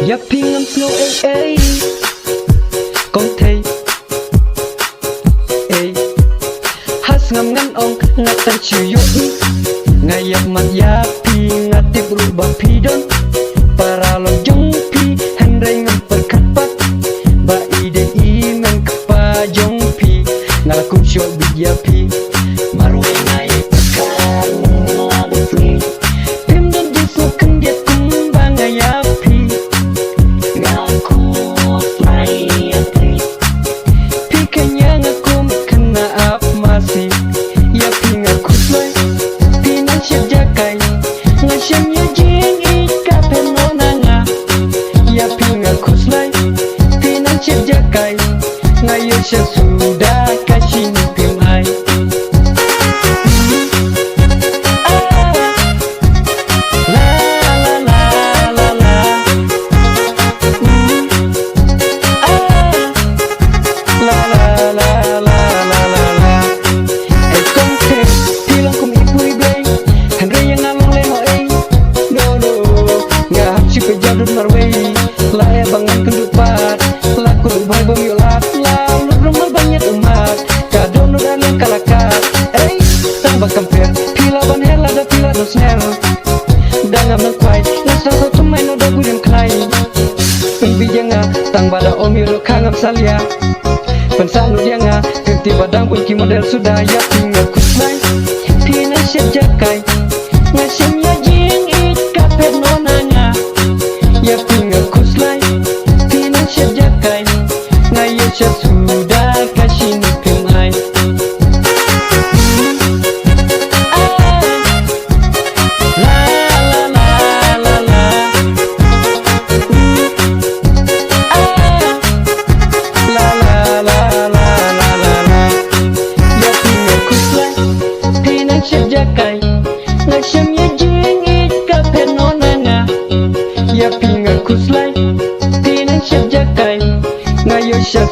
Ya pingam snow con thầy has ngam ngan ong ngatan chiyo ngayap mat ya pi ngati berubah pidon para lo jong pi handai ngam perkapat ba ide iman kepa jong pi ngalakum show bidia pi marwe ngai pekan lagu free pim dan jisu kendia kumbang ngayap pi ngaku fly pi pi kanya ngakum kena ap masih ya pi ngaku fly pi nan syap jakai ngasham ya jing ika penonanga ya pi ngaku fly pi nan syap jakai ngayo sya sudah kasih pim ai Compare pila ban hela da pila no snell danga man kwai nasa so tumai no da gudem klai bi janga tang bada omiro kangam salia pensanu dianga kenti badang pun ki model sudah ya tinggal kuslai pina syap jakai ngasem ya jing it kaper nonanga ya tinggal kuslai pina syap jakai ngayo syap sudah kasih pim ai jakai ngasham ya jing ika penonanga ya pinga kuslai pinan syap jakai ngayo sya